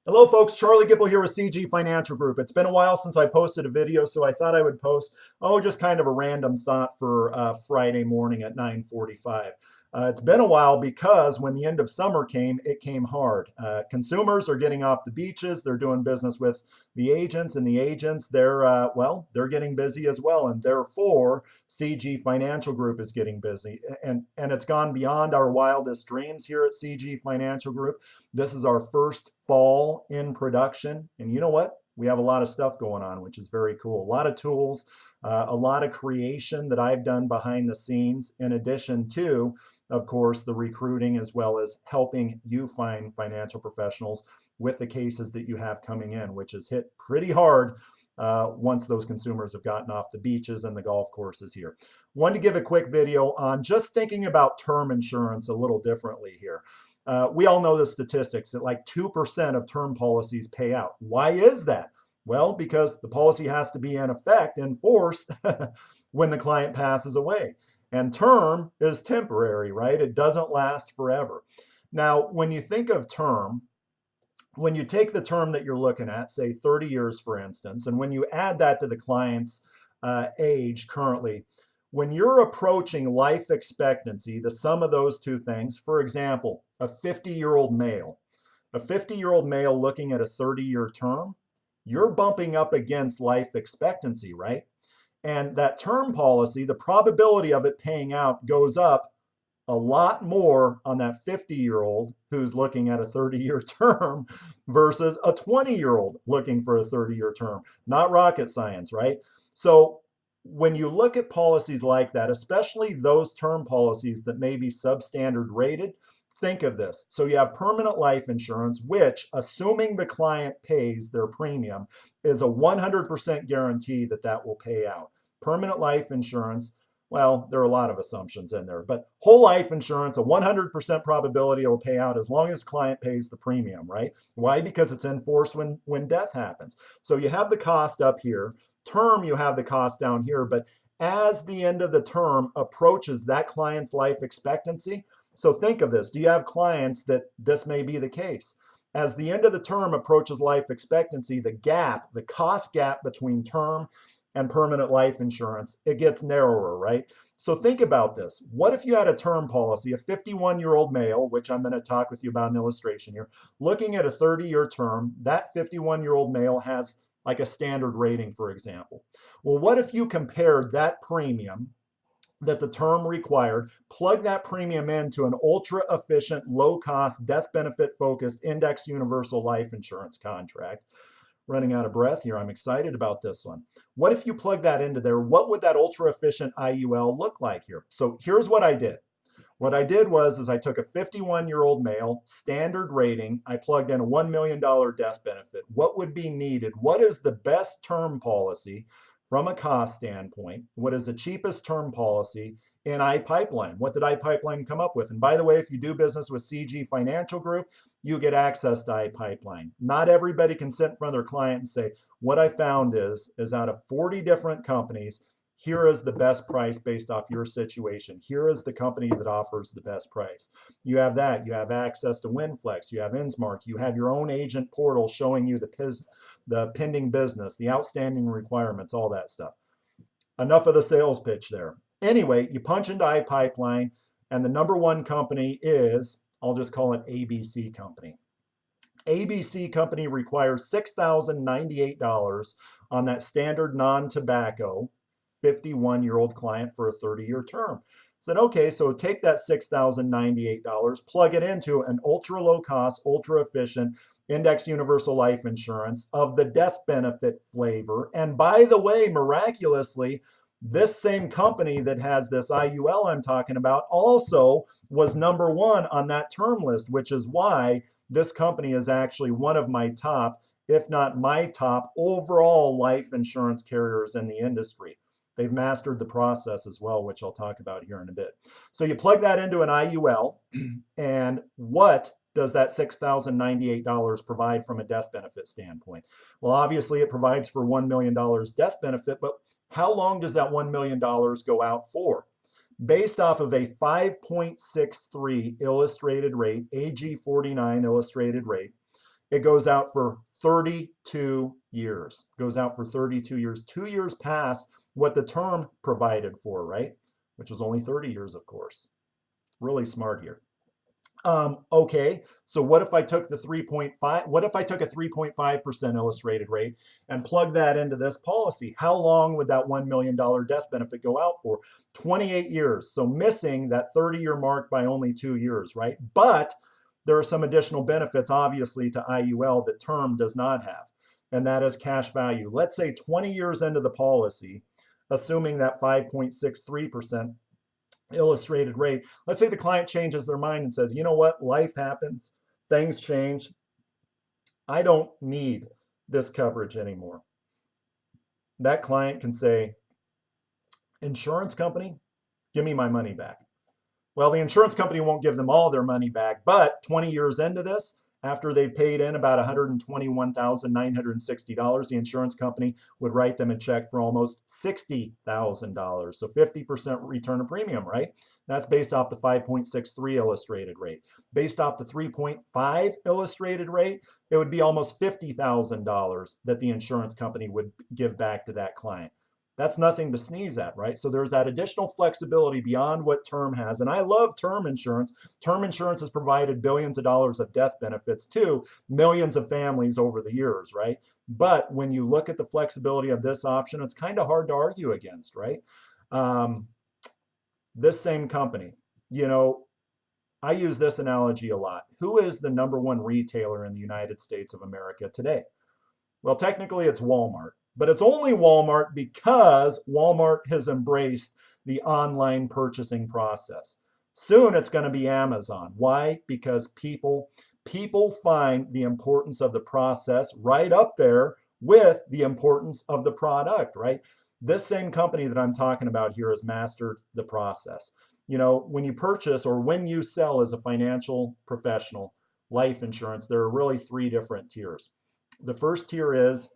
Hello, folks. Charlie Gipple here with CG Financial Group. It's been a while since I posted a video, so I thought I would post, just kind of a random thought for Friday morning at 9:45. It's been a while because when the end of summer came, it came hard. Consumers are getting off the beaches. They're doing business with the agents, and the agents, they're getting busy as well. And therefore, CG Financial Group is getting busy. And it's gone beyond our wildest dreams here at CG Financial Group. This is our first fall in production. And you know what? We have a lot of stuff going on, which is very cool. A lot of tools, a lot of creation that I've done behind the scenes, in addition to, of course, the recruiting as well as helping you find financial professionals with the cases that you have coming in, which has hit pretty hard once those consumers have gotten off the beaches and the golf courses here. Wanted to give a quick video on just thinking about term insurance a little differently here. We all know the statistics that like 2% of term policies pay out. Why is that? Well, because the policy has to be in effect, in force, when the client passes away. And term is temporary, right? It doesn't last forever. Now, when you think of term, when you take the term that you're looking at, say 30 years, for instance, and when you add that to the client's age currently, when you're approaching life expectancy, the sum of those two things, for example, a 50-year-old male, looking at a 30-year term, you're bumping up against life expectancy, right? And that term policy, the probability of it paying out goes up a lot more on that 50-year-old who's looking at a 30-year term versus a 20-year-old looking for a 30-year term. Not rocket science, right? So when you look at policies like that, especially those term policies that may be substandard rated, think of this. So you have permanent life insurance, which, assuming the client pays their premium, is a 100% guarantee that that will pay out. Permanent life insurance, well, there are a lot of assumptions in there, but whole life insurance, a 100% probability it will pay out as long as client pays the premium, right? Why? Because it's in force when death happens. So you have the cost up here. Term, you have the cost down here, but as the end of the term approaches that client's life expectancy, so think of this. Do you have clients that this may be the case? As the end of the term approaches life expectancy, the cost gap between term and permanent life insurance, it gets narrower, right? So think about this. What if you had a term policy, a 51-year-old male, which I'm going to talk with you about an illustration here, looking at a 30-year term, that 51-year-old male has like a standard rating, for example. Well, what if you compared that premium that the term required, plug that premium into an ultra efficient, low cost, death benefit focused index universal life insurance contract? Running out of breath here. I'm excited about this one. What if you plug that into there? What would that ultra efficient IUL look like here? So here's what I did. What I did was I took a 51-year-old male, standard rating. I plugged in a $1 million death benefit. What would be needed? What is the best term policy from a cost standpoint? What is the cheapest term policy in iPipeline? What did iPipeline come up with? And by the way, if you do business with CG Financial Group, you get access to iPipeline. Not everybody can sit in front of their client and say, what I found is out of 40 different companies, here is the best price based off your situation. Here is the company that offers the best price. You have that. You have access to WinFlex. You have InsMark. You have your own agent portal showing you the pending business, the outstanding requirements, all that stuff. Enough of the sales pitch there. Anyway, you punch into iPipeline, and the number one company is, I'll just call it ABC Company. ABC Company requires $6,098 on that standard non-tobacco 51-year-old client for a 30-year term. Said, okay, so take that $6,098, plug it into an ultra low cost, ultra efficient index universal life insurance of the death benefit flavor. And by the way, miraculously, this same company that has this IUL I'm talking about also was number one on that term list, which is why this company is actually one of my top, if not my top, overall life insurance carriers in the industry. They've mastered the process as well, which I'll talk about here in a bit. So you plug that into an IUL, and what does that $6,098 provide from a death benefit standpoint? Well, obviously it provides for $1 million death benefit, but how long does that $1 million go out for? Based off of a 5.63 illustrated rate, AG 49 illustrated rate, it goes out for 32 years. It goes out for 32 years, 2 years past what the term provided for, right? Which was only 30 years, of course. Really smart here. Okay, so what if I took the 3.5, what if I took a 3.5% illustrated rate and plugged that into this policy? How long would that $1 million death benefit go out for? 28 years. So missing that 30-year mark by only 2 years, right? But there are some additional benefits, obviously, to IUL that term does not have, and that is cash value. Let's say 20 years into the policy, assuming that 5.63% illustrated rate. Let's say the client changes their mind and says, you know what, life happens, things change. I don't need this coverage anymore. That client can say, insurance company, give me my money back. Well, the insurance company won't give them all their money back, but 20 years into this, after they've paid in about $121,960, the insurance company would write them a check for almost $60,000. So 50% return of premium, right? That's based off the 5.63 illustrated rate. Based off the 3.5 illustrated rate, it would be almost $50,000 that the insurance company would give back to that client. That's nothing to sneeze at, right? So there's that additional flexibility beyond what term has. And I love term insurance. Term insurance has provided billions of dollars of death benefits to millions of families over the years, right? But when you look at the flexibility of this option, it's kind of hard to argue against, right? This same company, you know, I use this analogy a lot. Who is the #1 retailer in the United States of America today? Well, technically it's Walmart. But it's only Walmart because Walmart has embraced the online purchasing process. Soon it's going to be Amazon. Why? Because people find the importance of the process right up there with the importance of the product, right? This same company that I'm talking about here has mastered the process. You know, when you purchase or when you sell as a financial professional life insurance, there are really 3 different tiers. The first tier is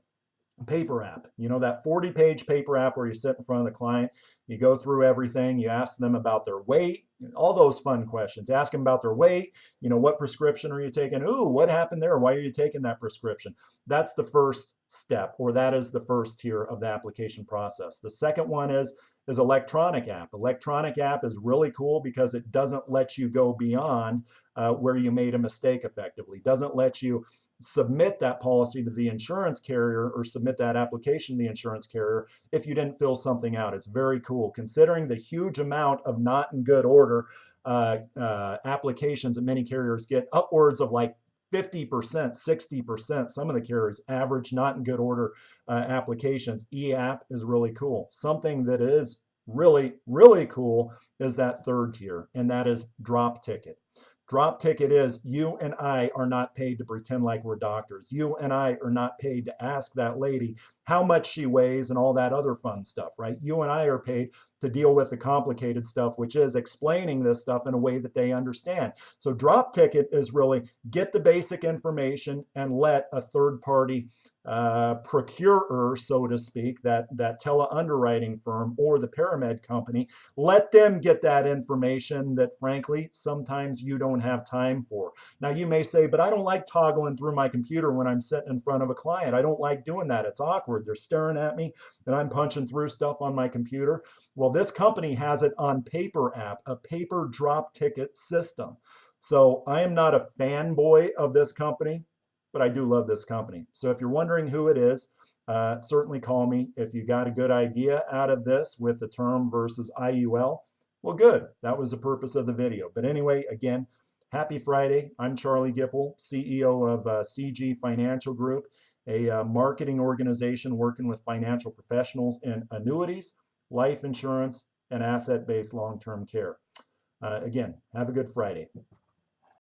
paper app, you know, that 40-page paper app where you sit in front of the client, you go through everything, you ask them about their weight, all those fun questions. Ask them about their weight, you know, what prescription are you taking? Ooh, what happened there? Why are you taking that prescription? That's the first step, or that is the first tier of the application process. The second one is electronic app. Electronic app is really cool because it doesn't let you go beyond where you made a mistake effectively. Doesn't let you submit that policy to the insurance carrier or submit that application to the insurance carrier if you didn't fill something out. It's very cool considering the huge amount of not in good order applications that many carriers get, upwards of like 50%, 60%. Some of the carriers average not in good order applications. E-app is really cool. Something that is really, really cool is that third tier, and that is drop ticket. Drop ticket is you and I are not paid to pretend like we're doctors. You and I are not paid to ask that lady how much she weighs and all that other fun stuff, right? You and I are paid to deal with the complicated stuff, which is explaining this stuff in a way that they understand. So drop ticket is really get the basic information and let a third party procurer, so to speak, that tele-underwriting firm or the paramed company, let them get that information that frankly sometimes you don't have time for. Now you may say, but I don't like toggling through my computer when I'm sitting in front of a client. I don't like doing that. It's awkward. They're staring at me and I'm punching through stuff on my computer. Well, this company has it on paper app, a paper drop ticket system. So I am not a fanboy of this company, but I do love this company. So if you're wondering who it is, certainly call me. If you got a good idea out of this with the term versus IUL, well, good. That was the purpose of the video. But anyway, again, happy Friday. I'm Charlie Gipple, CEO of CG Financial Group, a marketing organization working with financial professionals in annuities, life insurance, and asset-based long-term care. Again, have a good Friday.